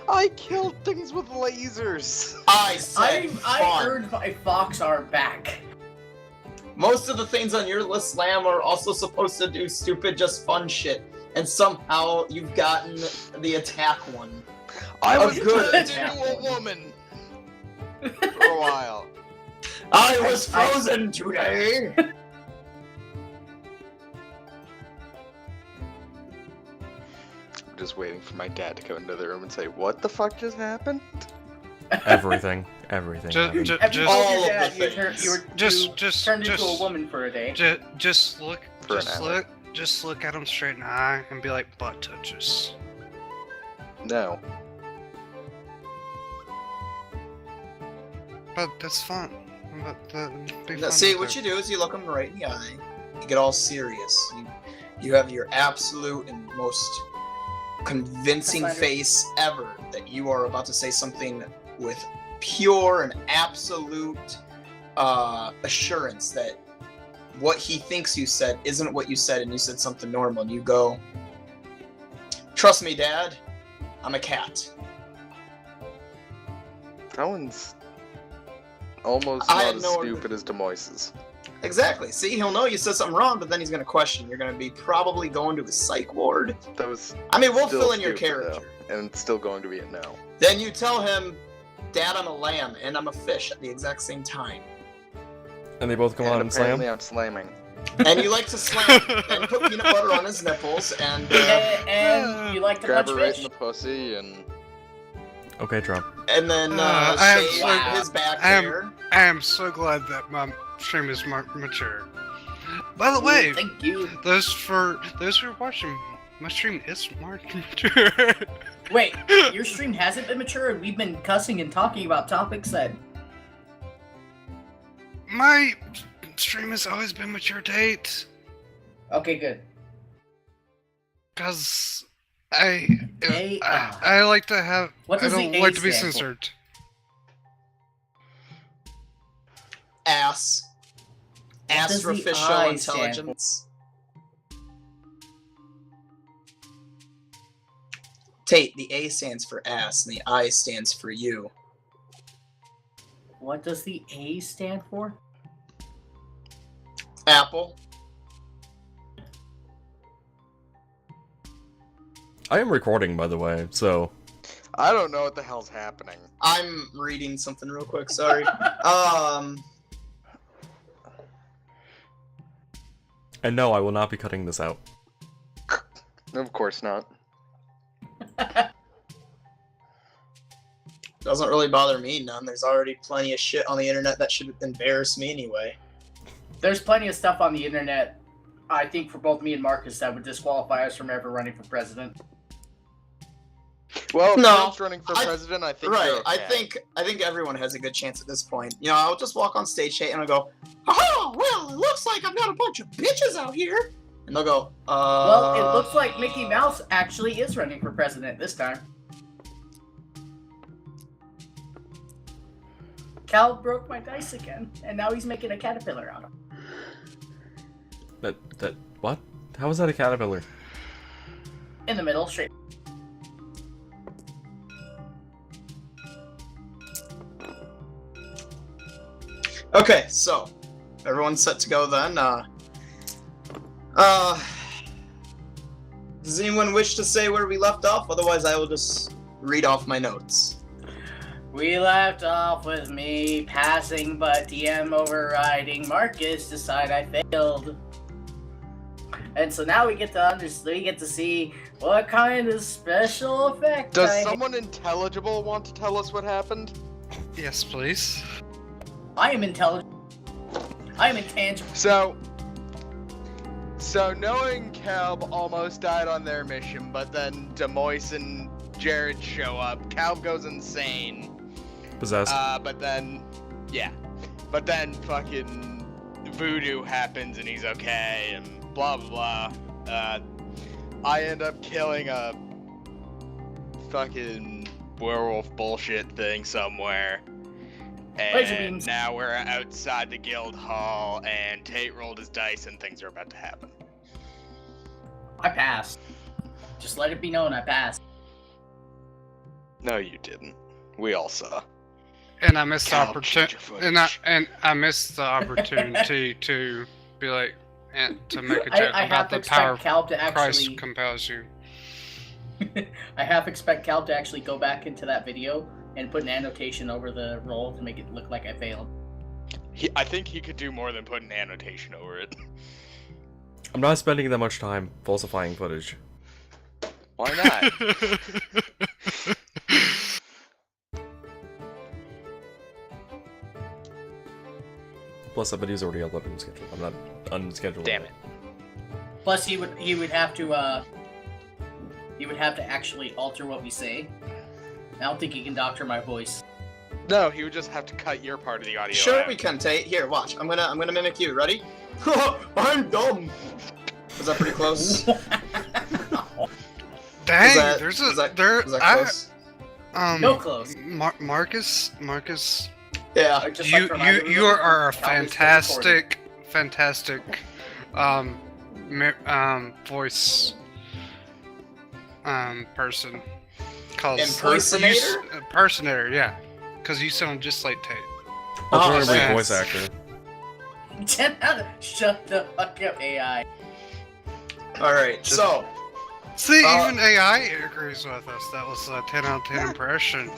I killed things with lasers. I said I earned fun. my fox arm back. Most of the things on your list, Slam, are also supposed to do stupid, just fun shit. And somehow you've gotten the attack one. I Oh, was good. turned into a woman for a while. I was frozen today! I'm just waiting for my dad to come into the room and say, "What the fuck just happened?" Everything. Have you All told your of dad the you turned into a woman for a day? Just look For an hour. just look at him straight in the eye and be like, butt touches. No. But that's fun. Now, see, what you do is you look him right in the eye. You get all serious. You have your absolute and most convincing face ever that you are about to say something with pure and absolute assurance that what he thinks you said isn't what you said, and you said something normal, and you go, "Trust me, Dad, I'm a cat." That one's almost I not had as no- stupid as Demoise's. Exactly. See, he'll know you said something wrong, but then he's gonna question. You're gonna be probably going to a psych ward. That was I mean, we'll still fill in your stupid, character. though, and it's still going to be a no. Then you tell him, "Dad, I'm a lamb and I'm a fish" at the exact same time. And they both come on And and slam. apparently I'm slamming. And you like to slam and put peanut butter on his nipples and And you like to Grab punch her right fish? in the pussy and Okay, Trump. then I am shave so- his back I am- hair. I am so glad that my stream is mature. By the way, Thank you. those who are watching, my stream is mature. Wait, your stream hasn't been mature and we've been cussing and talking about topics that... My stream has always been mature date. Okay, good. Cause I A- I like to have What I does the don't A like to be stand for? censored. Ass. does the Astroficial I stand for? intelligence. Tate, the A stands for ass and the I stands for you. What does the A stand for? Apple. I am recording, by the way, so I don't know what the hell's happening. I'm reading something real quick, sorry. and no, I will not be cutting this out. Of course not. Doesn't really bother me none. There's already plenty of shit on the internet that should embarrass me anyway. There's plenty of stuff on the internet, I think, for both me and Marcus that would disqualify us from ever running for president. Well, if No, Trump's running for president, I think Right, you're okay. I think everyone has a good chance at this point. You know, I'll just walk on stage and I'll go, "Oh, well, it looks like I've got a bunch of bitches out here." And they'll go, Well, it looks like Mickey Mouse actually is running for president this time. Cal broke my dice again, and now he's making a caterpillar out of it. That what? How is that a caterpillar? In the middle, straight. Okay, so everyone's set to go then. Does anyone wish to say where we left off? Otherwise, I will just read off my notes. We left off with me passing, but DM overriding. Marcus decide I failed. And so now we get to see what kind of special effect Does I someone intelligible want to tell us what happened? Yes, please. I am intelligent. I am intangible. So knowing Calb almost died on their mission, but then Demoise and Jared show up, Calb goes insane. Possessed. But then fucking voodoo happens and he's okay and blah blah blah. I end up killing a fucking werewolf bullshit thing somewhere. Laser And beams. now we're outside the guild hall and Tate rolled his dice and things are about to happen. I passed. Just let it be known I passed. No, you didn't. We all saw. And I missed the Cal, opportunity. check your footage. And I missed the opportunity to be like, and to make a joke I about have to the power expect Cal to Christ actually. compels you. I half expect Cal to actually go back into that video and put an annotation over the roll to make it look like I failed. I think he could do more than put an annotation over it. I'm not spending that much time falsifying footage. Why not? Plus, that video's already uploaded and scheduled. I'm not unscheduled. Damn it. Plus, he would have to actually alter what we say. I don't think he can doctor my voice. No, he would just have to cut your part of the audio Sure, out. we can, Tate. Here, watch. I'm gonna mimic you. Ready? I'm dumb. Was that pretty close? Dang, that- there's was a that- there. Was that I, close? No close. Marcus, Yeah. Just like from either you of them, are a Cal was recorded. fantastic, voice, person. Impersonator? Impersonator, yeah. Because you sound just like Tate. Alternative Oh, voice thanks. actor. 10 out of shut the fuck up, AI. Alright, so. See, even AI agrees with us. That was a 10 out of 10 impression.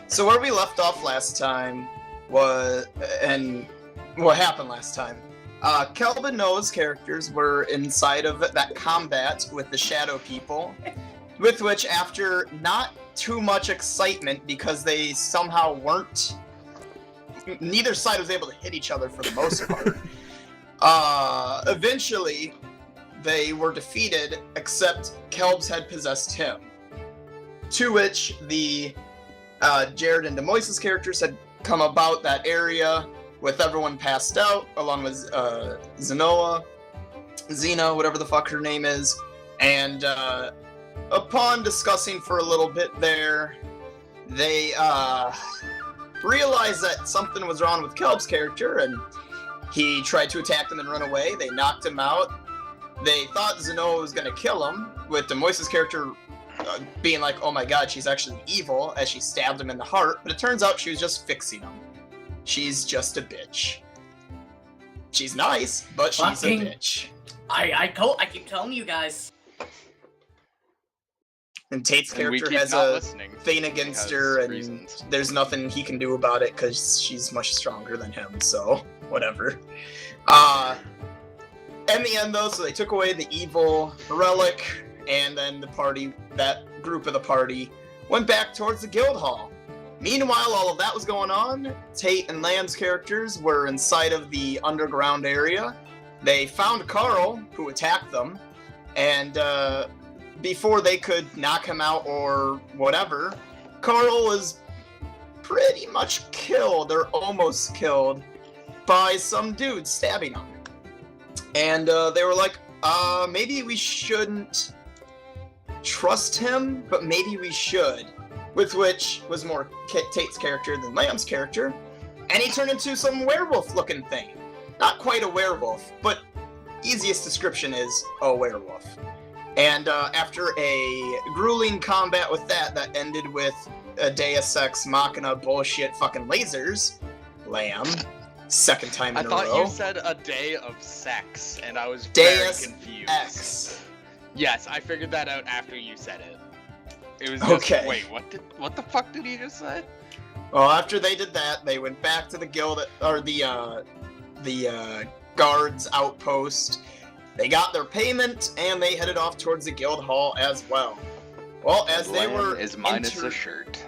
So where we left off last time was, and what happened last time? Kelvin Noah's characters were inside of that combat with the Shadow People, with which, after not too much excitement because they somehow weren't, neither side was able to hit each other for the most part. Eventually, they were defeated, except Kelbs had possessed him. To which the Jared and Demoise's characters had come about that area with everyone passed out, along with Xena, whatever the fuck her name is. And upon discussing for a little bit there, they realized that something was wrong with Kelb's character, and he tried to attack them and run away. They knocked him out. They thought Xenoa was going to kill him, with Demoise's character being like, oh my god, she's actually evil, as she stabbed him in the heart, but it turns out she was just fixing him. She's just a bitch. She's nice, but she's Fucking- a bitch. I keep telling you guys. And Tate's And we character keep has not a listening thing against because her, and reasons. there's nothing he can do about it because she's much stronger than him, so whatever. In the end, though, so they took away the evil relic, and then the party, that group of the party, went back towards the guild hall. Meanwhile, all of that was going on. Tate and Lamb's characters were inside of the underground area. They found Carl, who attacked them, and before they could knock him out or whatever, Carl was pretty much killed, or almost killed, by some dude stabbing him. And they were like, maybe we shouldn't trust him, but maybe we should. With which was more Tate's character than Lamb's character. And he turned into some werewolf-looking thing. Not quite a werewolf, but easiest description is a werewolf. And after a grueling combat with that ended with a Deus Ex Machina bullshit fucking lasers, Lamb, second time I in a thought row. you said a day of sex, and I was Deus very confused. X. Yes, I figured that out after you said it. It was just, Okay. wait, what the fuck did he just say? Well, after they did that, they went back to the guild, or the guards outpost. They got their payment, and they headed off towards the guild hall as well. Well, as they Lamb were is minus a shirt.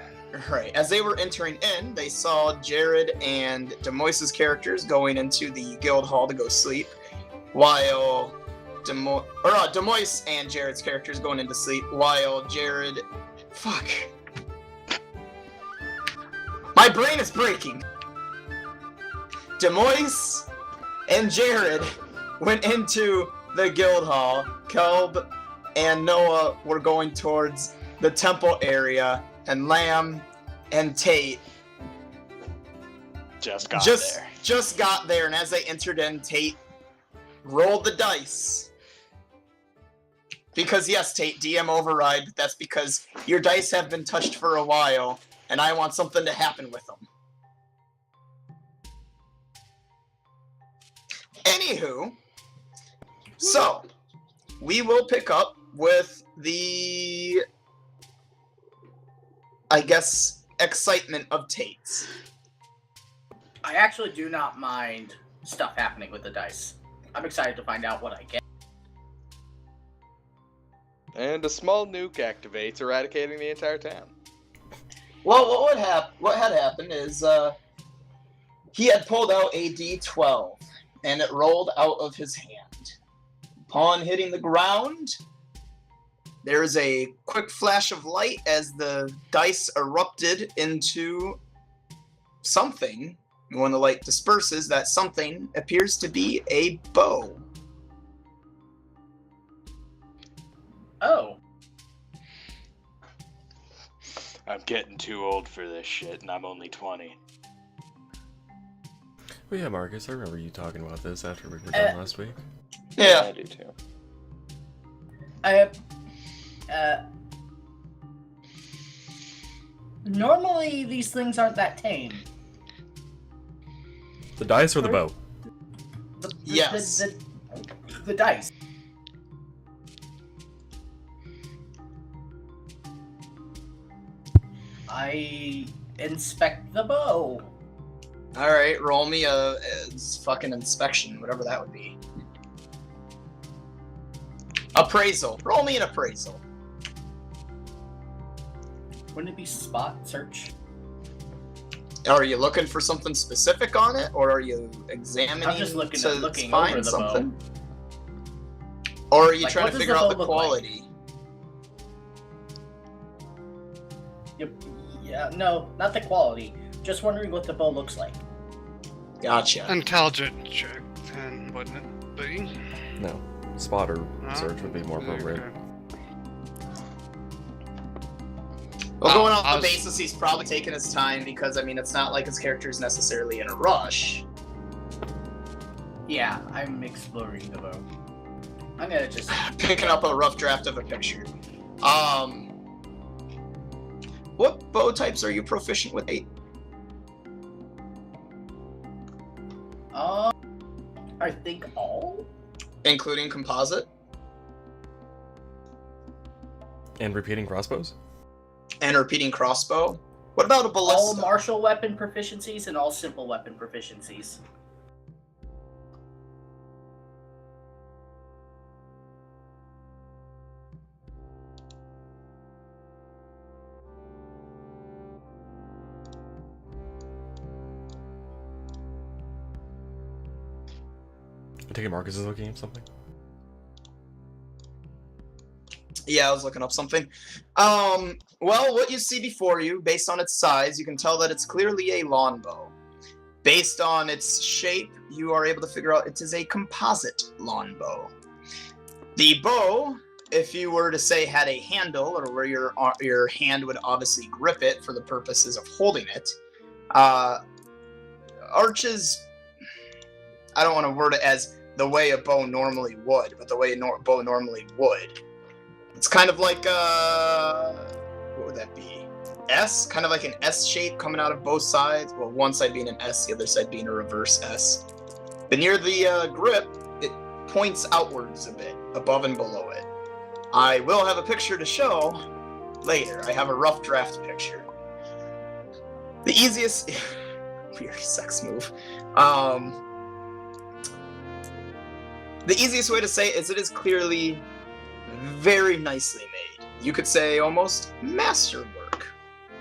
Right, as they were entering in, they saw Jared and Demoise's characters going into the guild hall to go sleep, while Demoise and Jared's characters going into sleep, while Jared... Fuck. My brain is breaking! Demoise and Jared went into the guild hall. Kelb and Noah were going towards the temple area, and Lamb and Tate Just got there. just got there, and as they entered in, Tate rolled the dice Because yes, Tate, DM override, but that's because your dice have been touched for a while, and I want something to happen with them. Anywho, so we will pick up with the, I guess, excitement of Tate's. I actually do not mind stuff happening with the dice. I'm excited to find out what I get. And a small nuke activates, eradicating the entire town. Well, what had happened is he had pulled out a D12, and it rolled out of his hand. Upon hitting the ground, there's a quick flash of light as the dice erupted into something. And when the light disperses, that something appears to be a bow. Oh. I'm getting too old for this shit, and I'm only 20. Oh yeah, Marcus, I remember you talking about this after we were done last week. Yeah. I do too. Normally these things aren't that tame. The dice or the bow? Yes. The dice. I inspect the bow. Alright, roll me a fucking inspection, whatever that would be. Appraisal. Roll me an appraisal. Wouldn't it be spot search? Are you looking for something specific on it, or are you examining I'm just looking to over find the something? bow. Or are you Like, trying what to does figure the out bow the look like? quality? Yep. Yeah, no, not the quality. Just wondering what the bow looks like. Gotcha. Intelligent check, then, wouldn't it be? No. Spot or No? search would be more appropriate. Okay. Well, going I off the was- basis, he's probably taking his time because, I mean, it's not like his character's necessarily in a rush. Yeah, I'm exploring the bow. I'm gonna just Picking up a rough draft of a picture. What bow types are you proficient with? 8? I think all? Including composite? And repeating crossbows? And repeating crossbow? What about a All ballista? martial weapon proficiencies and all simple weapon proficiencies. I take it Marcus is looking at something? Yeah, I was looking up something. Well, what you see before you, based on its size, you can tell that it's clearly a longbow. Based on its shape, you are able to figure out it is a composite longbow. The bow, if you were to say had a handle, or where your hand would obviously grip it for the purposes of holding it, arches, I don't want to word it as the way a bow normally would, but the way a bow normally would. It's kind of like, what would that be? S? Kind of like an S shape coming out of both sides. Well, one side being an S, the other side being a reverse S. But near the grip, it points outwards a bit, above and below it. I will have a picture to show later. I have a rough draft picture. The easiest... Weird sex move. The easiest way to say it is it is clearly very nicely made. You could say almost masterwork.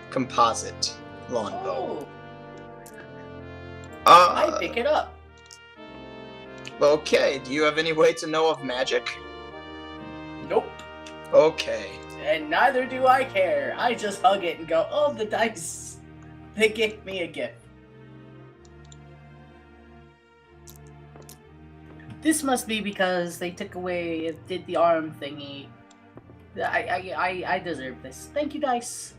Composite longbow. Oh, I pick it up. Okay, do you have any way to know of magic? Nope. Okay. And neither do I care. I just hug it and go, oh, the dice. They gave me a gift. This must be because they took away, did the arm thingy. I deserve this. Thank you, dice.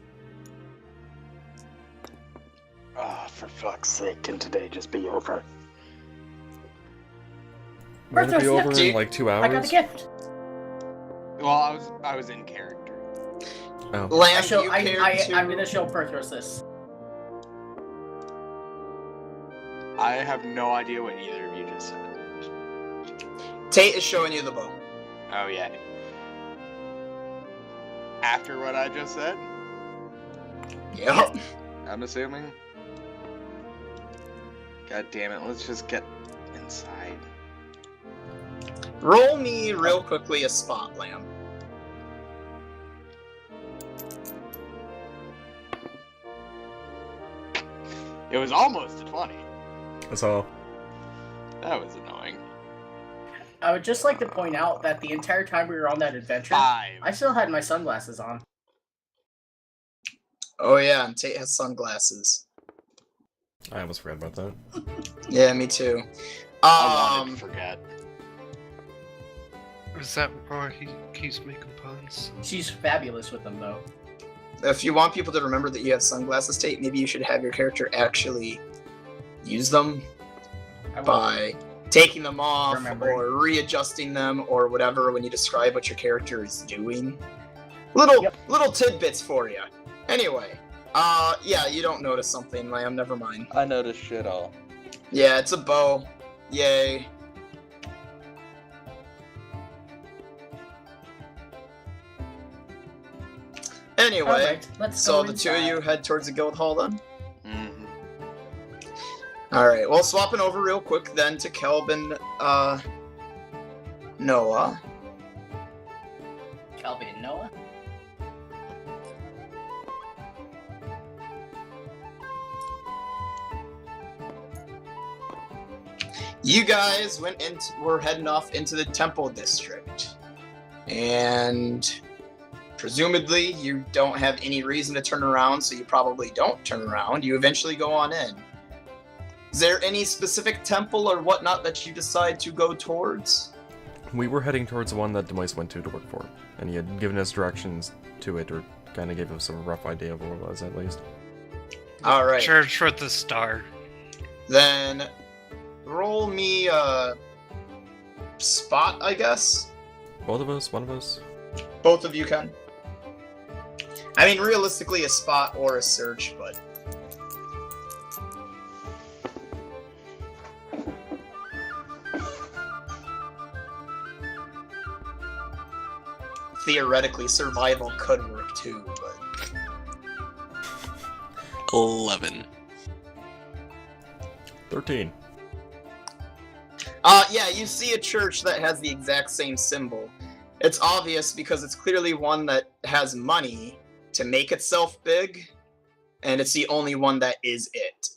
Ah, for fuck's sake, can today just be over? Will it be Arthur, over snap. in like 2 hours? I got a gift. Well, I was in character. Oh. Lamb, do you care I'm to... gonna show Perthros this. I have no idea what either of you just said. Tate is showing you the bow. Oh yeah. After what I just said, Yep. I'm assuming. God damn it! Let's just get inside. Roll me real quickly a spot, Lamb. It was almost a 20. That's all. That was annoying. I would just like to point out that the entire time we were on that adventure, 5. I still had my sunglasses on. Oh yeah, and Tate has sunglasses. I almost forgot about that. Yeah, me too. I wanted to forget. Is that why he keeps making puns? She's fabulous with them, though. If you want people to remember that you have sunglasses, Tate, maybe you should have your character actually use them I will. by taking them off Remembering. or readjusting them or whatever when you describe what your character is doing. Little tidbits for you. Anyway, yeah, you don't notice something, Lamb. Never mind. I noticed shit all. Yeah, it's a bow. Yay. Anyway, Perfect. Let's so go the two of you head towards the guild hall then? Mm-hmm. Alright, well, swapping over real quick then to Kelvin, Noah. Calvin and Noah. You guys were heading off into the temple district. And presumably you don't have any reason to turn around, so you probably don't turn around. You eventually go on in. Is there any specific temple or whatnot that you decide to go towards? We were heading towards the one that Demise went to work for, and he had given us directions to it, or kind of gave us a rough idea of where it was, at least. Alright. Church with the star. Then roll me a spot, I guess. Both of us? One of us? Both of you can. I mean, realistically, a spot or a search, but... Theoretically, survival could work too, but... 11. 13. Yeah, you see a church that has the exact same symbol. It's obvious because it's clearly one that has money to make itself big, and it's the only one that is it.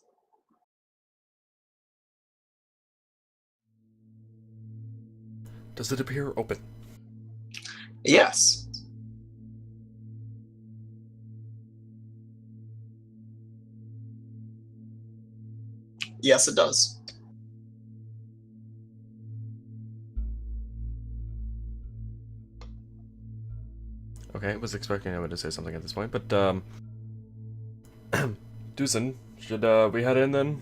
Does it appear open? Yes. Yes, it does. Okay, I was expecting him to say something at this point, but, Doosan, should, we head in then?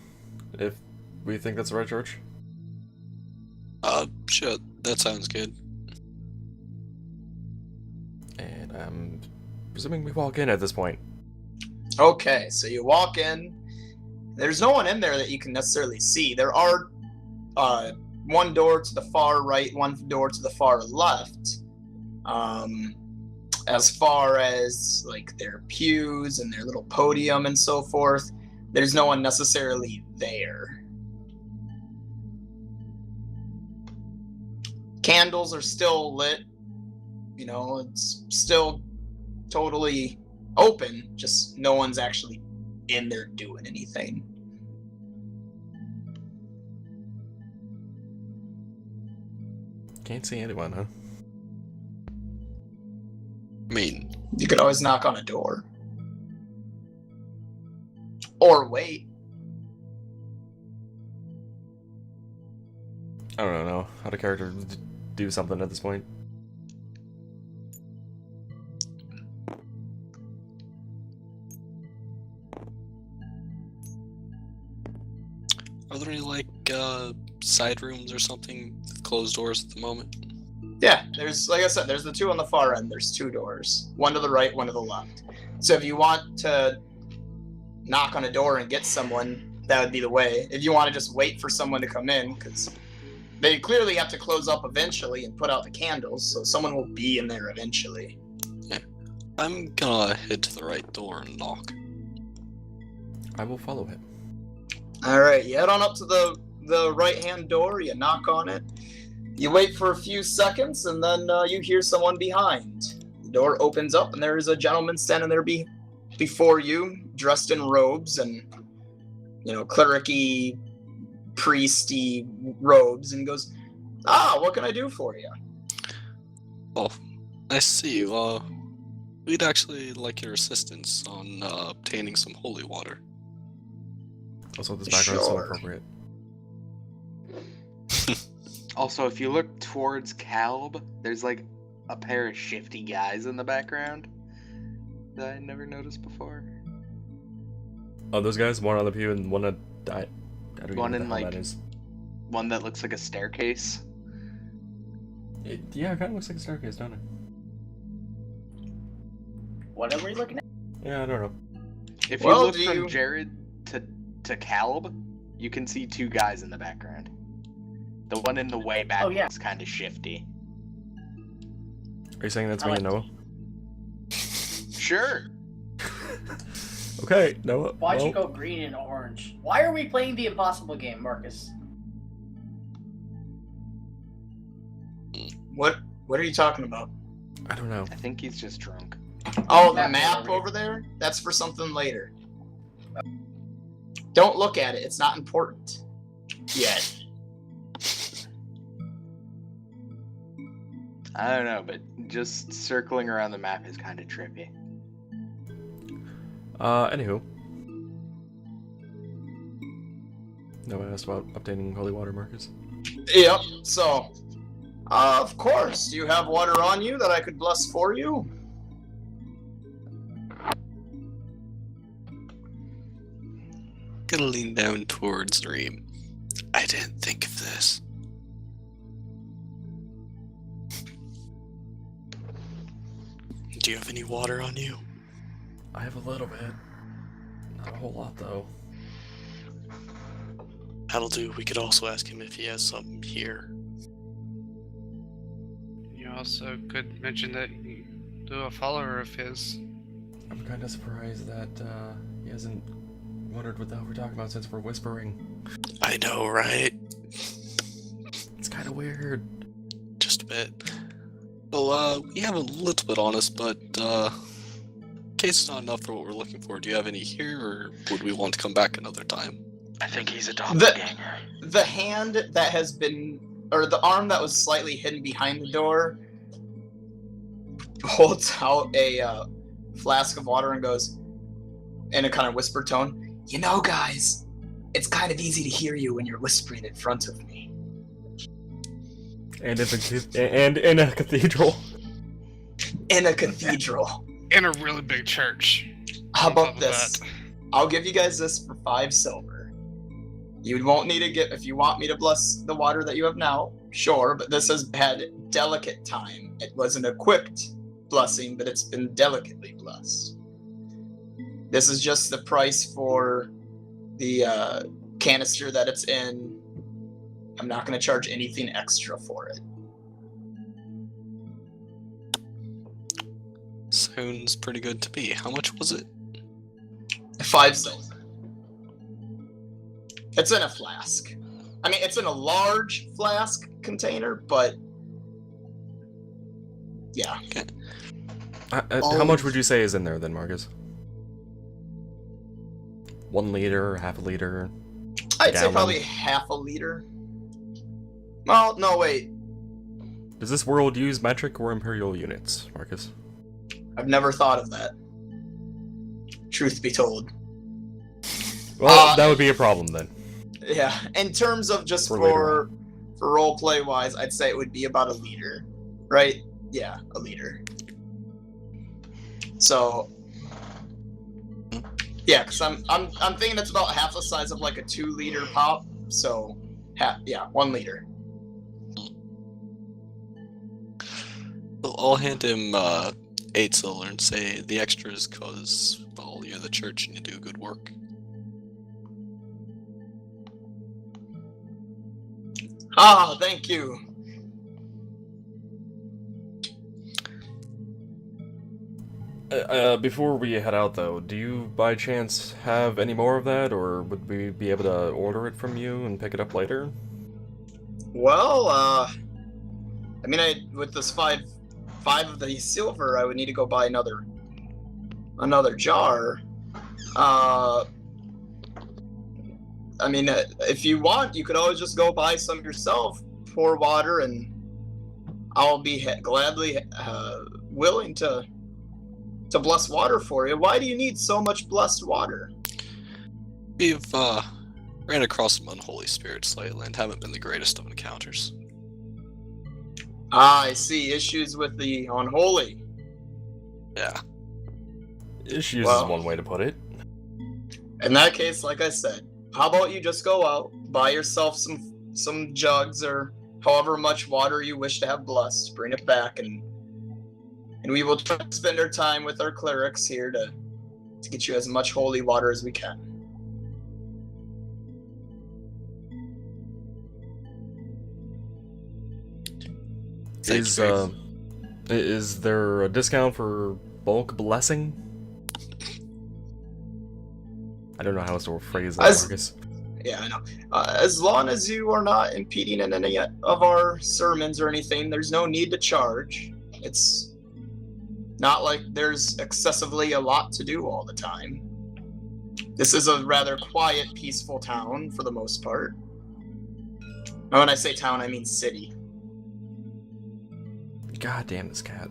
If we think that's the right church? Sure, that sounds good. And I'm presuming we walk in at this point. Okay, so you walk in. There's no one in there that you can necessarily see. There are one door to the far right, one door to the far left. As far as like their pews and their little podium and so forth, there's no one necessarily there. Candles are still lit. You know, it's still totally open, just no one's actually in there doing anything. Can't see anyone, huh? I mean, You could always knock on a door. Or wait. I don't know how the character do something at this point. are there any, like, side rooms or something with closed doors at the moment? Yeah, there's, like I said, there's the two on the far end. There's 2 doors. One to the right, one to the left. So if you want to knock on a door and get someone, that would be the way. If you want to just wait for someone to come in, because they clearly have to close up eventually and put out the candles, so someone will be in there eventually. Yeah. I'm gonna head to the right door and knock. I will follow him. Alright, you head on up to the right-hand door, you knock on it. You wait for a few seconds, and then you hear someone behind. The door opens up, and there is a gentleman standing there before you, dressed in robes and, clericy, priesty robes, and goes, what can I do for you? Well, nice to see you. We'd actually like your assistance on obtaining some holy water. Also, this background is so Sure. appropriate. Also, if you look towards Calb, there's like a pair of shifty guys in the background that I never noticed before. Oh, those guys, one on the pew and one at I don't even One know in, what the hell like- that is. One that looks like a staircase. It kind of looks like a staircase, don't it? What are we looking at? Yeah, I don't know. If Well, you look do from you- Jared to Calb, you can see 2 guys in the background. The one in the way back Oh, yeah. looks kind of shifty. Are you saying that's I me like and Noah? Sure. Okay, Noah. Why'd well, you go green and orange? Why are we playing the impossible game, Marcus? What are you talking about? I don't know. I think he's just drunk. Oh, the Map map over here. over there? That's for something later. Don't look at it. It's not important. Yet. I don't know, but just circling around the map is kind of trippy. Anywho. Noah asked about obtaining holy water, Marcus. Yep. So, of course. Do you have water on you that I could bless for you? Gonna lean down towards Reem. I didn't think of this. Do you have any water on you? I have a little bit. Not a whole lot, though. That'll do. We could also ask him if he has some here. You also could mention that you're a follower of his. I'm kind of surprised that he hasn't wondered what the hell we're talking about since we're whispering. I know, right? It's kind of weird. Just a bit. Well, we have a little bit on us, but in case it's not enough for what we're looking for, do you have any here, or would we want to come back another time? I think he's a The- doppelganger. The hand that has been, or the arm that was slightly hidden behind the door, holds out a flask of water and goes, in a kind of whisper tone, "You know, guys, it's kind of easy to hear you when you're whispering in front of me." And in a cathedral. In a cathedral. In a really big church. How On top about of this? that. I'll give you guys this for 5 silver. You won't need to get, if you want me to bless the water that you have now, sure, but this has had delicate time. It was an equipped blessing, but it's been delicately blessed. This is just the price for the canister that it's in. I'm not going to charge anything extra for it. Sounds pretty good to me. How much was it? 5 silver. It's in a flask. I mean, it's in a large flask container, but yeah. How much would you say is in there then, Marcus? 1 liter, half a liter? I'd say Gallon. probably half a liter. Well, no, wait. Does this world use metric or imperial units, Marcus? I've never thought of that. Truth be told. Well, that would be a problem then. Yeah, in terms of just For later for role play wise, I'd say it would be about a liter, right? Yeah, a liter. So, yeah, because I'm thinking it's about half the size of like a 2-liter pop. So, 1 liter. I'll hand him 8 silver and say the extra is because, well, you're the church and you do good work. Ah, thank you. Before we head out, though, do you by chance have any more of that, or would we be able to order it from you and pick it up later? Well, I mean, with this five of the silver, I would need to go buy another jar. I mean, if you want, you could always just go buy some yourself, pour water, and I'll be gladly willing to bless water for you. Why do you need so much blessed water? We've ran across some unholy spirits lately and haven't been the greatest of encounters. Ah, I see. Issues with the unholy. Yeah. Issues Well, is one way to put it. In that case, like I said, how about you just go out, buy yourself some jugs or however much water you wish to have blessed, bring it back, and we will try to spend our time with our clerics here to get you as much holy water as we can. Is there a discount for bulk blessing? I don't know how to phrase that, Marcus. Yeah, I know. As long as you are not impeding in any of our sermons or anything, there's no need to charge. It's not like there's excessively a lot to do all the time. This is a rather quiet, peaceful town for the most part. And when I say town, I mean city. God damn this cat.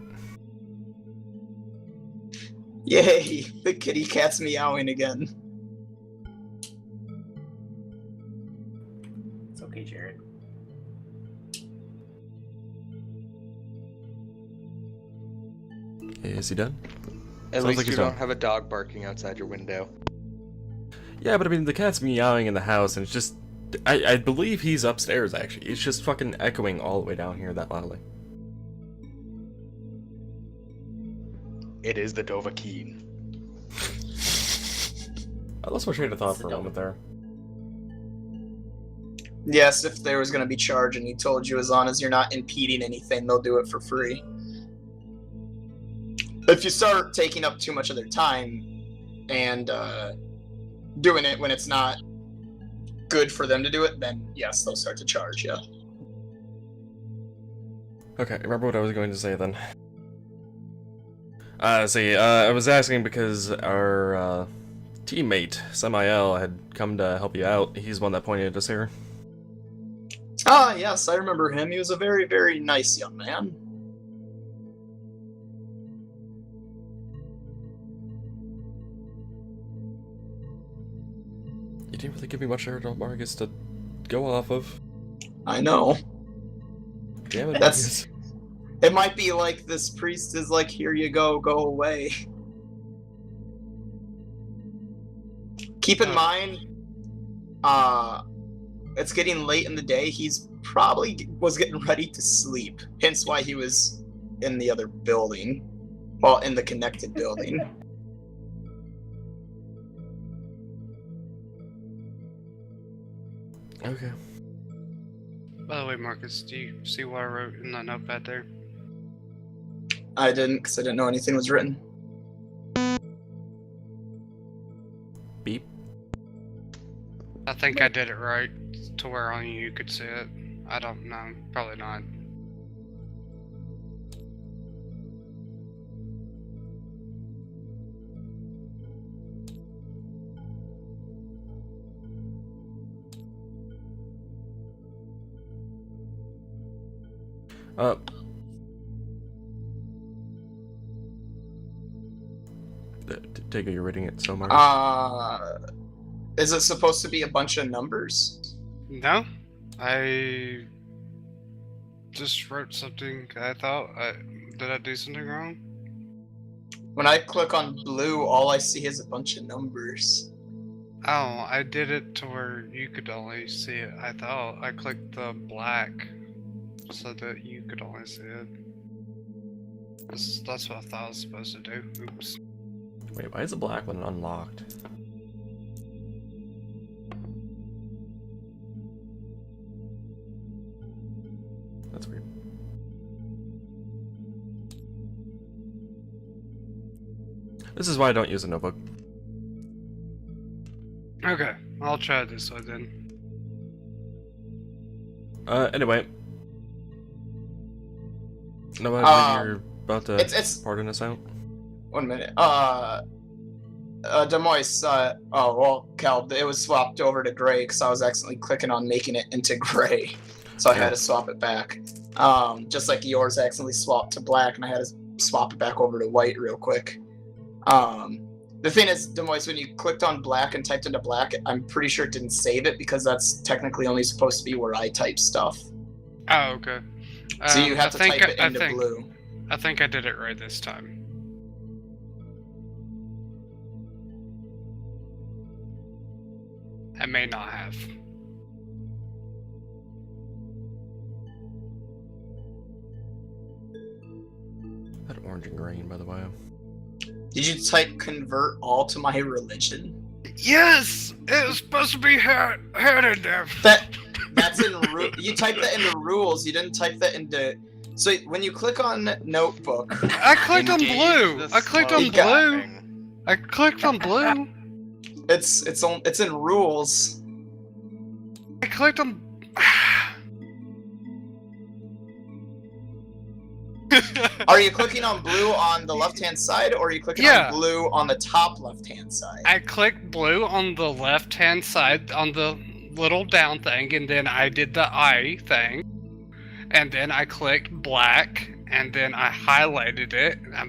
Yay! The kitty cat's meowing again. It's okay, Jared. Is he done? At Sounds least like you he's don't done. have a dog barking outside your window. Yeah, but I mean, the cat's meowing in the house, and it's just... I believe he's upstairs, actually. It's just fucking echoing all the way down here that loudly. It is the Dovahkiin. I lost my train of thought It's for a a moment there. Yes, if there was going to be charge and he told you as long as you're not impeding anything, they'll do it for free. If you start taking up too much of their time and doing it when it's not good for them to do it, then yes, they'll start to charge you. Okay, remember what I was going to say then. I was asking because our teammate, Samael, had come to help you out. He's one that pointed us here. Ah, yes, I remember him. He was a very, very nice young man. You didn't really give me much there, Marcus, to go off of. I know. Damn it, That's- Marcus. It might be like this priest is like, here you go away. Keep in mind, it's getting late in the day. He's probably was getting ready to sleep. Hence why he was in the other building. Well, in the connected building. Okay. By the way, Marcus, do you see what I wrote in that notepad there? I didn't, because I didn't know anything was written. Beep. I think I did it right to where only you could see it. I don't know. Probably not. Take it you're reading it, so Marcus. Is it supposed to be a bunch of numbers? No, I just wrote something. I thought. Did I do something wrong? When I click on blue, all I see is a bunch of numbers. Oh, I did it to where you could only see it. I thought I clicked the black so that you could only see it. That's what I thought I was supposed to do. Oops. Wait, why is the black one unlocked? That's weird. This is why I don't use a notebook. Okay, I'll try it this way then. Anyway. No, you're about to pardon us out? 1 minute. Demois, Cal, it was swapped over to gray because I was accidentally clicking on making it into gray. So I had to swap it back. Just like yours accidentally swapped to black, and I had to swap it back over to white real quick. The thing is, Demois, when you clicked on black and typed into black, I'm pretty sure it didn't save it because that's technically only supposed to be where I type stuff. Oh, okay. So you have to type it into blue. I think I did it right this time. I may not have. That orange and green, by the way. Did you type convert all to my religion? Yes! It was supposed to be head in there. That's in you typed that into rules. You didn't type that into. So when you click on notebook, I clicked on blue. I clicked on blue. I clicked on blue. It's in rules. I clicked on. Are you clicking on blue on the left-hand side, or are you clicking on blue on the top left-hand side? I clicked blue on the left-hand side on the little down thing, and then I did the I thing, and then I clicked black, and then I highlighted it, and I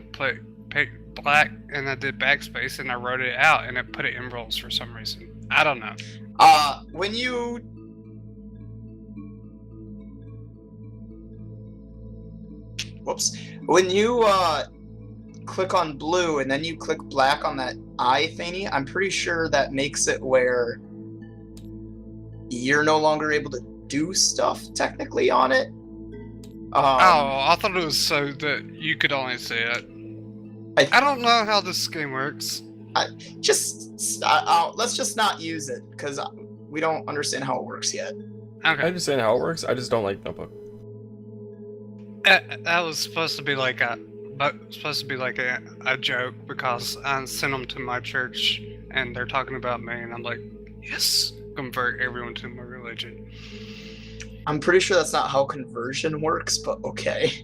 picked black, and I did backspace, and I wrote it out, and I put it in rules for some reason. I don't know. When you when you click on blue and then you click black on that eye thingy, I'm pretty sure that makes it where you're no longer able to do stuff technically on it. I thought it was so that you could only see it. I don't know how this game works. Let's just not use it because we don't understand how it works yet. Okay. I understand how it works. I just don't like notebook. That was supposed to be like a joke because I sent them to my church and they're talking about me and I'm like, yes, convert everyone to my religion. I'm pretty sure that's not how conversion works, but okay.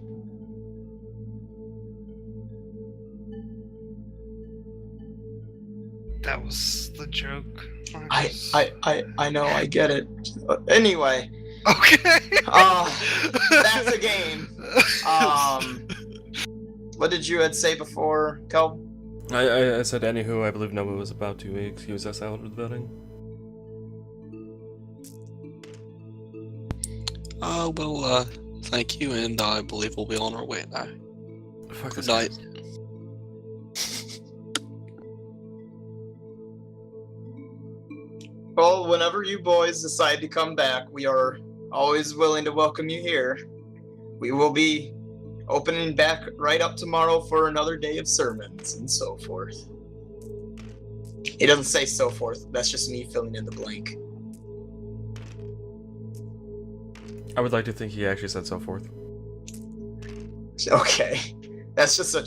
That was the joke. I know, I get it. Anyway. Okay. That's a game. What did you say before, Kel? I said, anywho, I believe Noah was about to excuse us out of the building. Thank you, and I believe we'll be on our way now. Fuck Good this night. guy. Well, whenever you boys decide to come back, we are always willing to welcome you here. We will be opening back right up tomorrow for another day of sermons and so forth. It doesn't say so forth. That's just me filling in the blank. I would like to think he actually said so forth. Okay. That's just an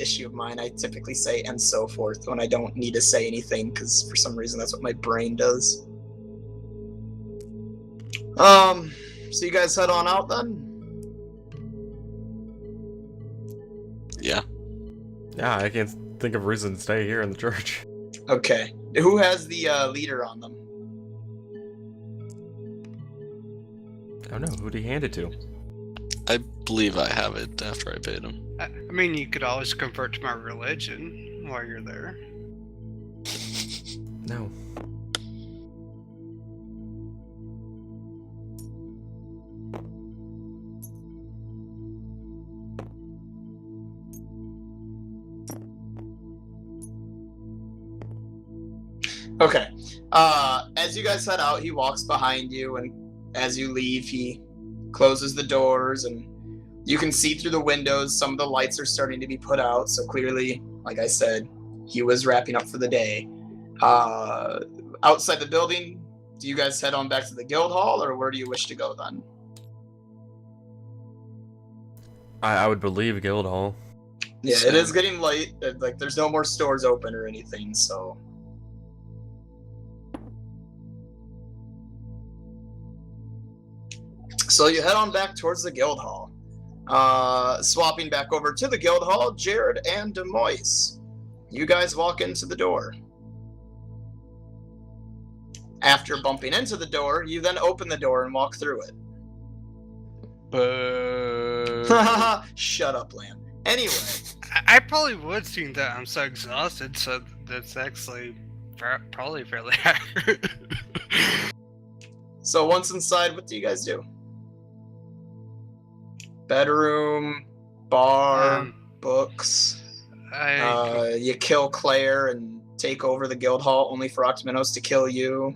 issue of mine. I typically say and so forth when I don't need to say anything because for some reason that's what my brain does. So you guys head on out then? Yeah. Yeah, I can't think of a reason to stay here in the church. Okay. Who has the leader on them? I don't know. Who'd he hand it to? I believe I have it after I paid him. I mean, you could always convert to my religion while you're there. No. Okay. As you guys head out, he walks behind you, and as you leave, he closes the doors and You can see through the windows. Some of the lights are starting to be put out. So clearly, like I said, he was wrapping up for the day. Outside the building, do you guys head on back to the guild hall, or where do you wish to go then? I would believe guild hall. Yeah, it is getting late. Like, there's no more stores open or anything, so. So you head on back towards the guild hall. Swapping back over to the guild hall, Jared and Demois. You guys walk into the door. After bumping into the door, you then open the door and walk through it. Shut up, Lamb. Anyway. I probably would seem that I'm so exhausted, so that's actually probably fairly accurate. So once inside, what do you guys do? Bedroom, bar, books. You kill Claire and take over the guild hall, only for Octominos to kill you.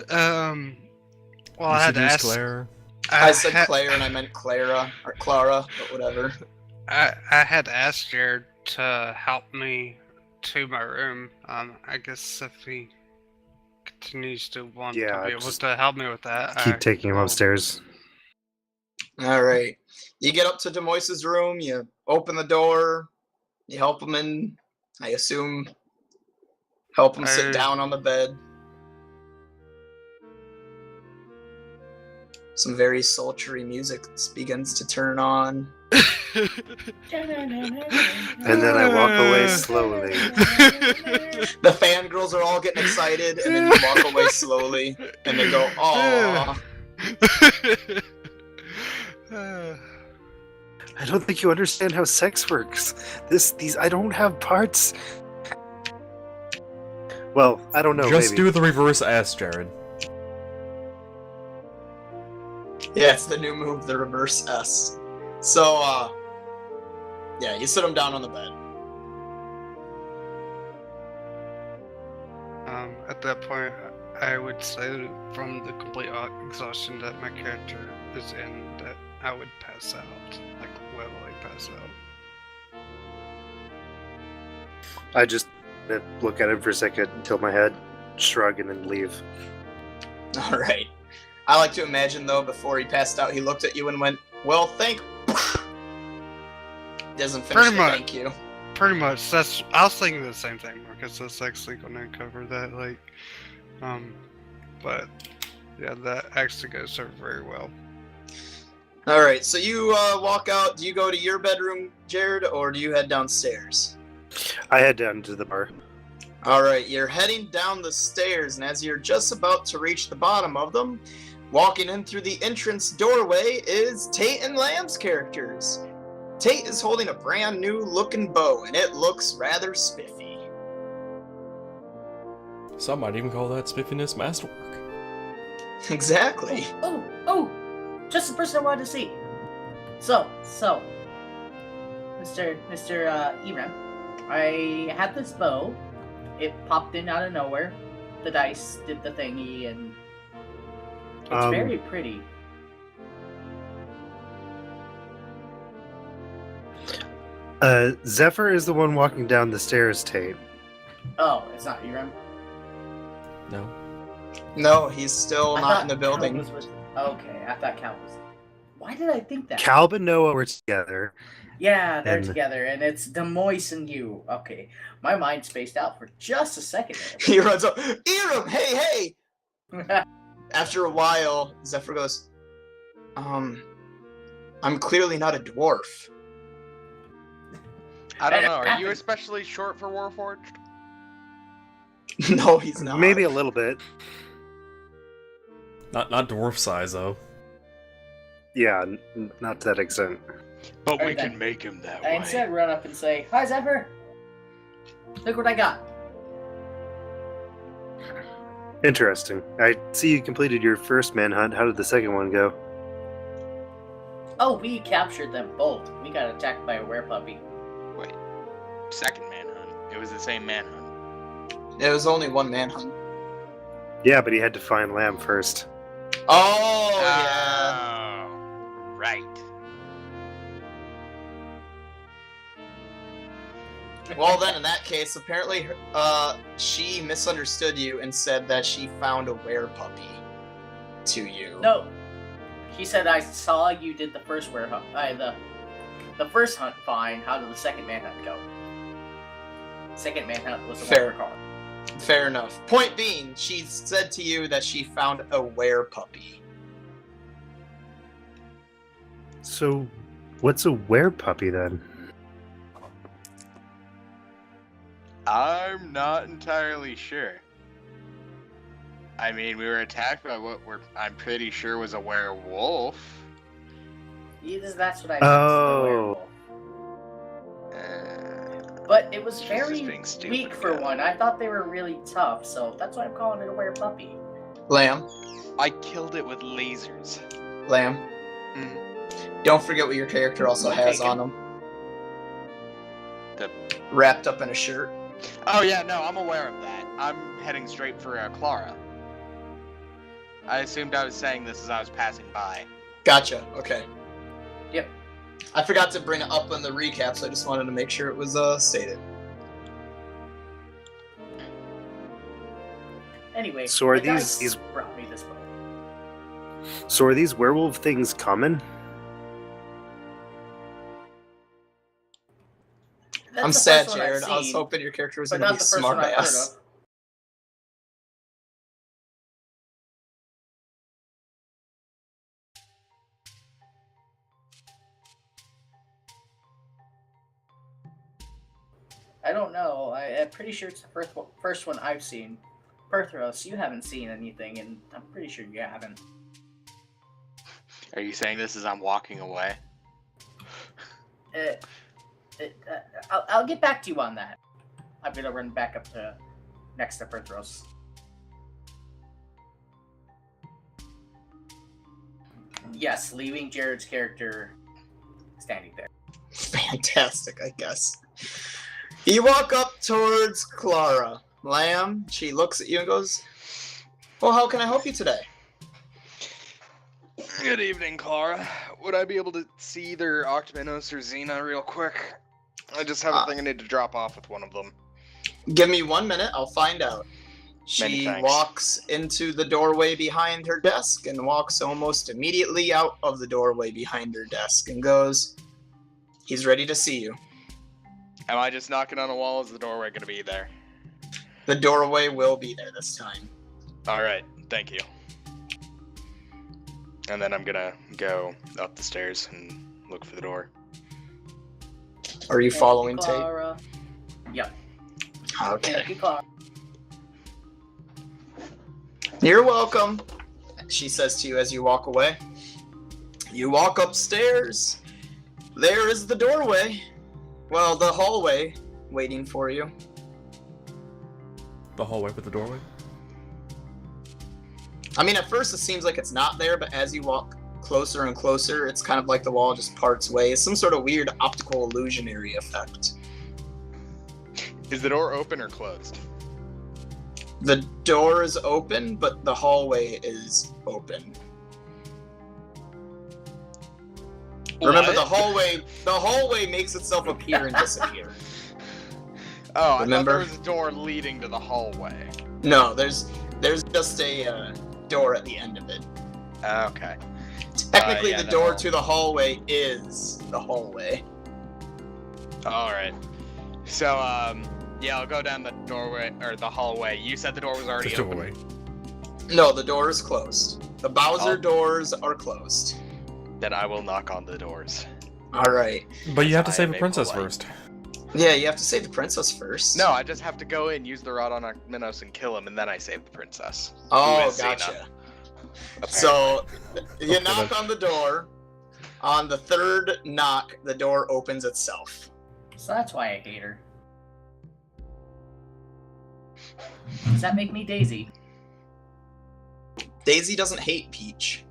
Well, I had to ask Claire. I said Claire and I meant Clara, or Clara, but whatever. I had asked Jared to help me to my room. I guess if he continues to want to be able to help me with that, keep taking him upstairs. All right. You get up to Demois' room. You open the door. You help him in. I assume help him sit down on the bed. Some very sultry music begins to turn on. And then I walk away slowly. The fangirls are all getting excited, and then you walk away slowly, and they go, "Aww." I don't think you understand how sex works. I don't have parts. Well, I don't know. Just maybe. do the reverse S, Jared. Yeah, it's the new move, the reverse S. So, yeah, you sit him down on the bed. At that point, I would say from the complete exhaustion that my character is in, that I would pass out. Like, literally pass out. I just look at him for a second until my head shrug and then leave. Alright. I like to imagine, though, before he passed out, he looked at you and went, "Well, thank..." Doesn't finish the thank you. Pretty much. I was thinking the same thing, Marcus. That's actually going to cover that, like, but, yeah, that actually goes over very well. Alright, so you walk out. Do you go to your bedroom, Jared, or do you head downstairs? I head down to the bar. Alright, you're heading down the stairs, and as you're just about to reach the bottom of them, walking in through the entrance doorway is Tate and Lamb's characters. Tate is holding a brand new looking bow, and it looks rather spiffy. Some might even call that spiffiness masterwork. Exactly. Oh! Just the person I wanted to see. So, Mr. Eram, I had this bow. It popped in out of nowhere. The dice did the thingy, and it's very pretty. Zephyr is the one walking down the stairs, Tate. Oh, it's not Eram? No. No, he's still not in the building. Okay, I thought Cal was. Why did I think that? Calb and Noah were together. Yeah, they're together, and it's Demois and you. Okay, my mind spaced out for just a second there. He runs up, Eram, hey! After a while, Zephyr goes, I'm clearly not a dwarf. I don't know, are you especially short for Warforged? No, he's not. Maybe a little bit. Not dwarf size, though. Yeah, not to that extent. But we can make him that way. I instead run up and say, "Hi, Zephyr! Look what I got." Interesting. I see you completed your first manhunt. How did the second one go? Oh, we captured them both. We got attacked by a werepuppy. Wait. Second manhunt. It was the same manhunt. It was only one manhunt. Yeah, but he had to find Lamb first. Oh, yeah. right. Well, then, in that case, apparently, she misunderstood you and said that she found a werepuppy to you. No. She said, I saw you did the first the first hunt fine. How did the second manhunt go? Second manhunt was the Fair. one for car. Fair enough. Point being, she said to you that she found a werepuppy. So, what's a werepuppy then? I'm not entirely sure. I mean, we were attacked by what I'm pretty sure was a werewolf. That's what I meant. Oh. The werewolf. But it was She's very just being stupid weak for again. one. I thought they were really tough, so that's why I'm calling it a werepuppy. Lamb, I killed it with lasers. Lamb. Hmm. Don't forget what your character also Okay, has can- on him. The- Wrapped up in a shirt. Oh yeah, no, I'm aware of that. I'm heading straight for Clara. I assumed I was saying this as I was passing by. Gotcha. Okay. Yep. I forgot to bring it up in the recap, so I just wanted to make sure it was stated. Anyway, So are the dice these- brought me this book. So are these werewolf things common? That's I'm the sad, first one I've Jared. I was seen, hoping your character was but going to not be the first one smart I've heard ass. of. I don't know. I'm pretty sure it's the first one I've seen. Perthros, you haven't seen anything, and I'm pretty sure you haven't. Are you saying this as I'm walking away? I'll get back to you on that. I'm gonna run back up to next to Perthros. Yes, leaving Jared's character standing there. Fantastic, I guess. You walk up towards Clara. Lamb, she looks at you and goes, well, how can I help you today? Good evening, Clara. Would I be able to see either Octominos or Xena real quick? I just have a thing I need to drop off with one of them. Give me 1 minute, I'll find out. Many She thanks. walks into the doorway behind her desk and walks almost immediately out of the doorway behind her desk and goes, he's ready to see you. Am I just knocking on a wall? Is the doorway going to be there? The doorway will be there this time. Alright, thank you. And then I'm gonna go up the stairs and look for the door. Are you following Tate? Clara. Yep. Okay. Thank you, Clara. You're welcome, she says to you as you walk away. You walk upstairs. There is the doorway. Well, the hallway waiting for you. The hallway with the doorway? I mean, at first it seems like it's not there, but as you walk closer and closer, it's kind of like the wall just parts ways. Some sort of weird optical illusionary effect. Is the door open or closed? The door is open, but the hallway is open. Remember, the hallway makes itself appear and disappear. Oh, I Remember? thought there was a door leading to the hallway. No, there's just a door at the end of it. Okay. Technically, yeah, the door no. to the hallway is the hallway. Alright. So, yeah, I'll go down the doorway, or the hallway. You said the door was already Just open. doorway. No, the door is closed. The Bowser Oh. doors are closed. Then I will knock on the doors. All right. But you have to I save am a a princess polite- first. Yeah, you have to save the princess first. No, I just have to go in, use the rod on Minos and kill him, and then I save the princess. Oh, Who is gotcha. Xena, So you Okay, knock then. on the door. On the third knock, the door opens itself. So that's why I hate her. Does that make me Daisy? Daisy doesn't hate Peach.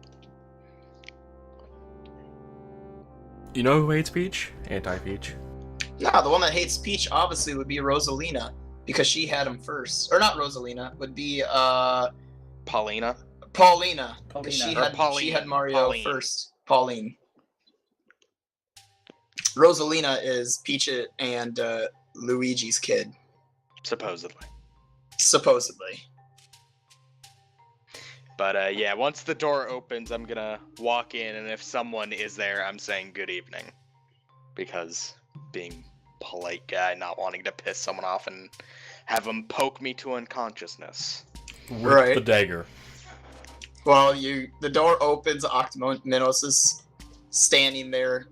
You know who hates Peach? Anti-Peach. Nah, the one that hates Peach obviously would be Rosalina, because she had him first. Or not Rosalina, would be Paulina. Paulina. 'Cause Paulina. She Or had, Pauline. she had Mario Pauline. first. Pauline. Rosalina is Peach and Luigi's kid. Supposedly. But yeah, once the door opens, I'm gonna walk in, and if someone is there, I'm saying good evening. Because being polite guy, not wanting to piss someone off and have them poke me to unconsciousness. With the dagger. Well, the door opens, Octaminos is standing there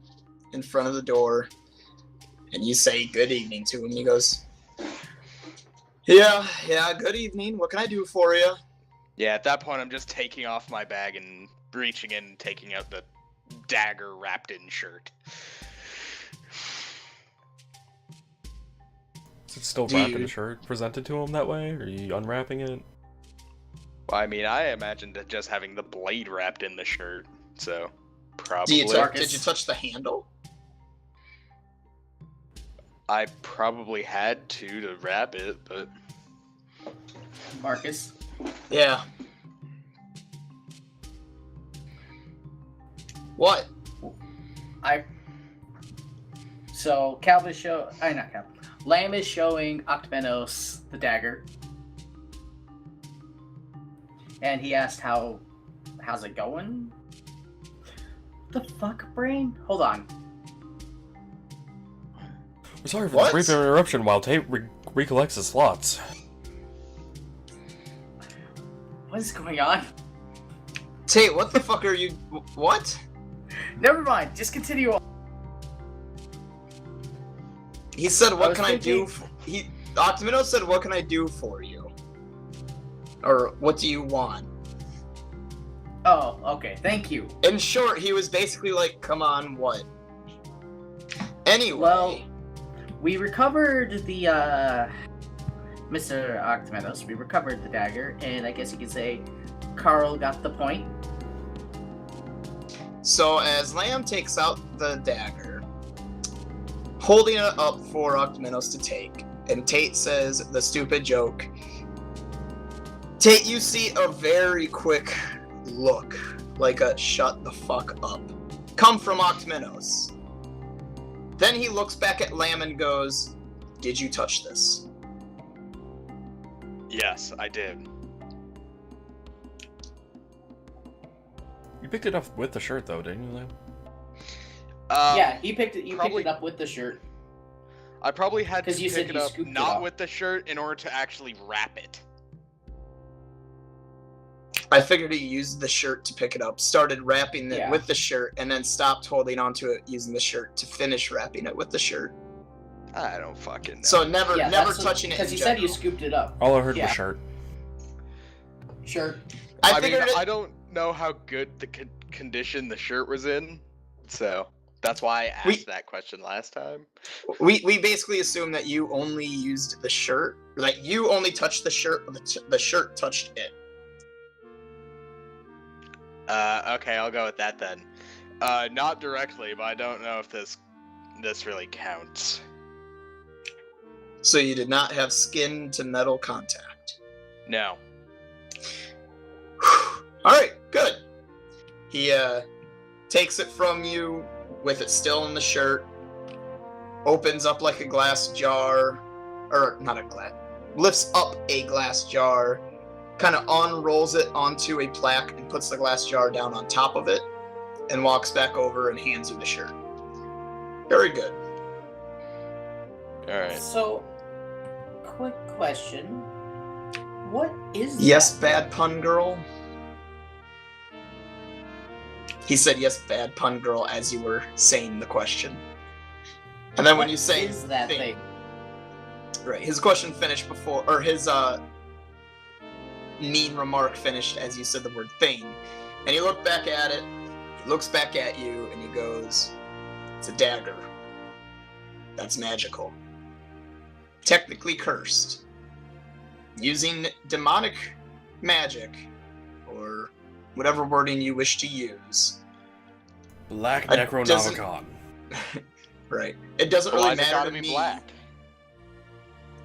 in front of the door, and you say good evening to him. He goes, yeah, good evening. What can I do for you? Yeah, at that point, I'm just taking off my bag and reaching in and taking out the dagger wrapped in shirt. Is it still wrapped in a shirt presented to him that way? Or are you unwrapping it? Well, I mean, I imagined it just having the blade wrapped in the shirt, so probably. Did you touch the handle? I probably had to wrap it, but... Marcus? Yeah. What? So, Lamb is showing Octaminos the dagger. And he asked how's it going? The fuck, brain? Hold on. We're sorry for the brief interruption while Tate recollects his slots. What is going on? Tate, what the fuck are you... What? Never mind, just continue on. He said, what can I do? Octaminos said, what can I do for you? Or, what do you want? Oh, okay, thank you. In short, he was basically like, come on, what? Anyway. Well, we recovered the, Mr. Octaminos, we recovered the dagger, and I guess you could say Carl got the point. So, as Lamb takes out the dagger, holding it up for Octaminos to take, and Tate says the stupid joke, Tate, you see a very quick look, like a shut the fuck up, come from Octaminos. Then he looks back at Lamb and goes, did you touch this? Yes, I did. You picked it up with the shirt, though, didn't you, Lamb? Yeah, he picked it. You picked it up with the shirt. I probably had to you pick it up scooped not it with the shirt in order to actually wrap it. I figured he used the shirt to pick it up, started wrapping it Yeah. with the shirt, and then stopped holding onto it using the shirt to finish wrapping it with the shirt. I don't fucking know. So never touching it. Because you said you scooped it up. All I heard was shirt. Shirt. I mean, figured I don't know how good the condition the shirt was in, so that's why I asked that question last time. We basically assume that you only used the shirt, like you only touched the shirt, or the shirt touched it. Okay, I'll go with that then. Not directly, but I don't know if this really counts. So you did not have skin to metal contact. No. Alright, good. He takes it from you with it still in the shirt, opens up like a glass jar, or not a glass, lifts up a glass jar, kind of unrolls it onto a plaque and puts the glass jar down on top of it, and walks back over and hands you the shirt. Very good. Alright. So, quick question. What is Yes, that? bad pun girl. He said yes, bad pun girl, as you were saying the question. And then when you say is that thing? Right, his question finished before, or his mean remark finished as you said the word thing. And he looked back at it, he looks back at you, and he goes, it's a dagger. That's magical. Technically cursed. Using demonic magic, or whatever wording you wish to use. Black It doesn't- Necronomicon. Right. It doesn't Why really has it matter gotta to be me. black?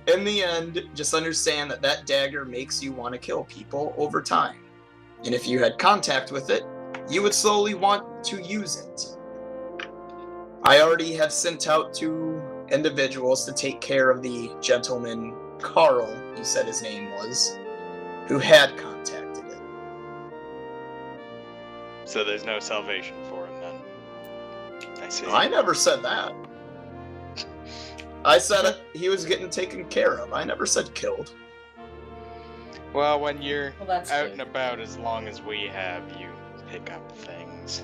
In the end, just understand that that dagger makes you want to kill people over time. And if you had contact with it, you would slowly want to use it. I already have sent out 2 individuals to take care of the gentleman, Carl, you said his name was, who had contacted it. So there's no salvation for him then. I see. I never said that. I said he was getting taken care of. I never said killed. Well, when you're that's out good. and about as long as we have, you pick up things.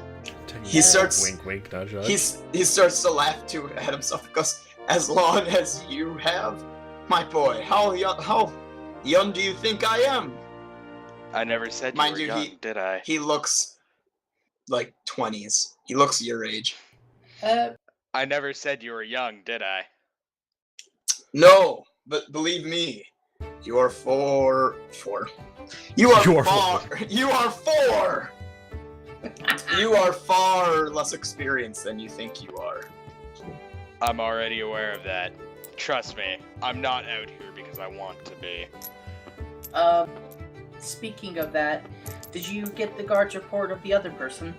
He starts. Wink, wink, nudge, nudge. He starts to laugh too at himself. He goes, "As long as you have, my boy. How young do you think I am?" I never said you Mind were you, young, did I? He looks like 20s. He looks your age. I never said you were young, did I? No, but believe me, you are four. You are You are far. You are 4. You are far less experienced than you think you are. I'm already aware of that. Trust me, I'm not out here because I want to be. Speaking of that, did you get the guard's report of the other person?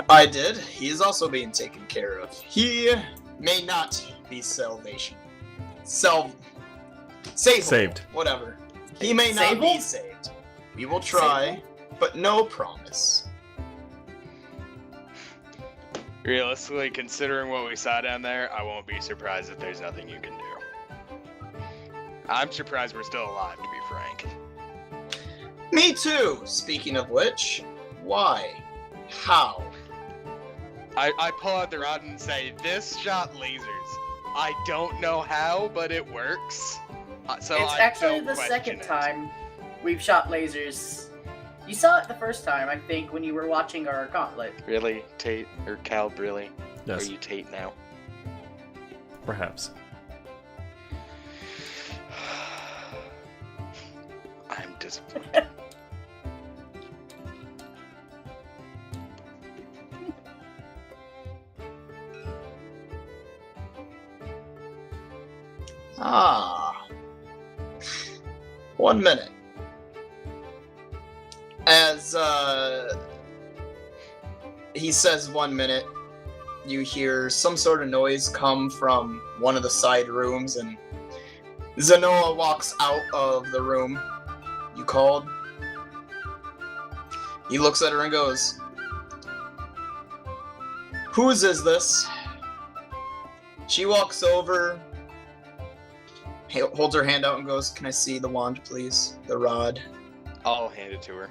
I did. He is also being taken care of. He may not be saved. Whatever. He may not be saved. We will try, but no promise. Realistically, considering what we saw down there, I won't be surprised if there's nothing you can do. I'm surprised we're still alive, to be frank. Me too. Speaking of which, why? How? I pull out the rod and say, this shot lasers. I don't know how, but it works. So It's actually the second time we've shot lasers. You saw it the first time, I think, when you were watching our gauntlet. Really, Tate? Or Calb, really? Yes. Are you Tate now? Perhaps. I'm disappointed. Ah. 1 minute. As he says 1 minute, you hear some sort of noise come from one of the side rooms, and Zanoa walks out of the room you called. He looks at her and goes, "Whose is this?" She walks over, holds her hand out and goes, "Can I see the wand, please? The rod." I'll hand it to her.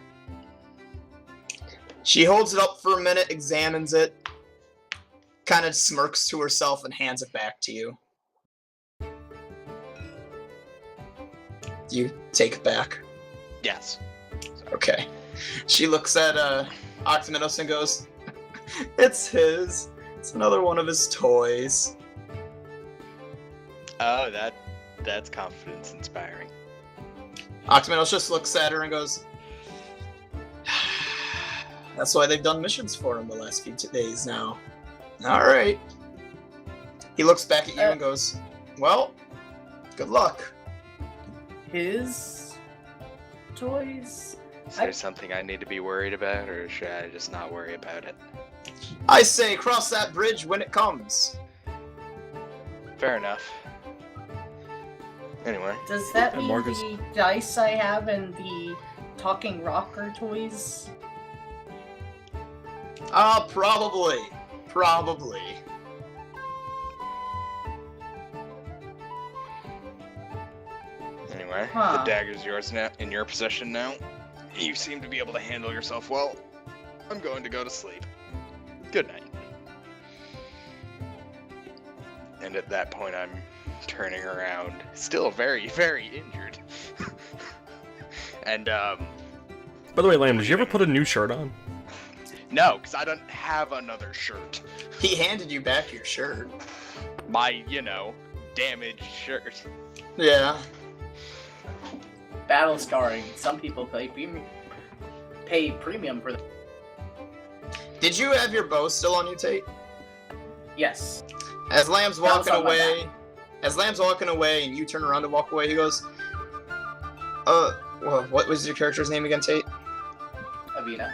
She holds it up for a minute, examines it, kind of smirks to herself, and hands it back to you. Do you take it back? Yes. Okay. She looks at Octaminos and goes, "It's his. It's another one of his toys." Oh, that's confidence inspiring. Octaminos just looks at her and goes, "That's why they've done missions for him the last few days now." Alright. He looks back at you and goes, "Well, good luck." His toys? Is there something I need to be worried about, or should I just not worry about it? I say cross that bridge when it comes. Fair enough. Anyway. Does that mean Marcus? the dice I have and the talking rocker toys? Probably. Probably. Anyway, Huh. the dagger's yours now, in your possession now. You seem to be able to handle yourself well. I'm going to go to sleep. Good night. And at that point, I'm turning around, still very, very injured. And, By the way, Lamb, did you ever put a new shirt on? no, because I don't have another shirt. He handed you back your shirt. My, damaged shirt. Yeah. Battle scarring. Some people pay premium for that. Did you have your bow still on you, Tate? Yes. As Lamb's That was walking on my away, and you turn around to walk away, he goes, well, what was your character's name again, Tate? Avina.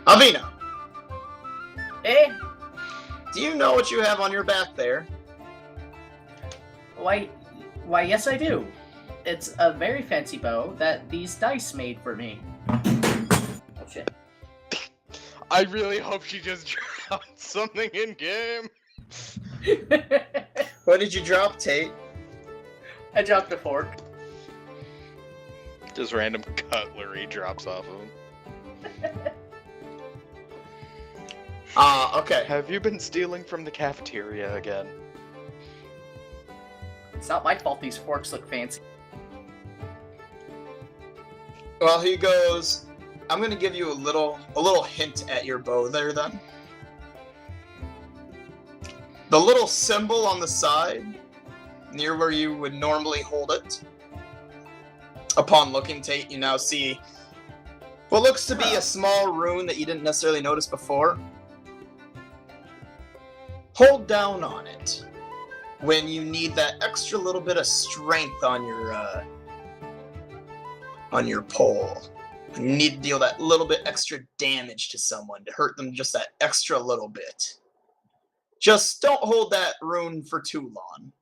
Avina! Eh? Do you know what you have on your back there? Why, yes I do. It's a very fancy bow that these dice made for me. Oh shit. I really hope she just dropped something in game. What did you drop, Tate? I dropped a fork. Just random cutlery drops off of him. Okay. Have you been stealing from the cafeteria again? It's not my fault these forks look fancy. Well, he goes, I'm gonna give you a little hint at your bow there then. The little symbol on the side, near where you would normally hold it. Upon looking, Tate, you now see what looks to be a small rune that you didn't necessarily notice before. Hold down on it when you need that extra little bit of strength on your pole. You need to deal that little bit extra damage to someone, to hurt them just that extra little bit. Just don't hold that rune for too long.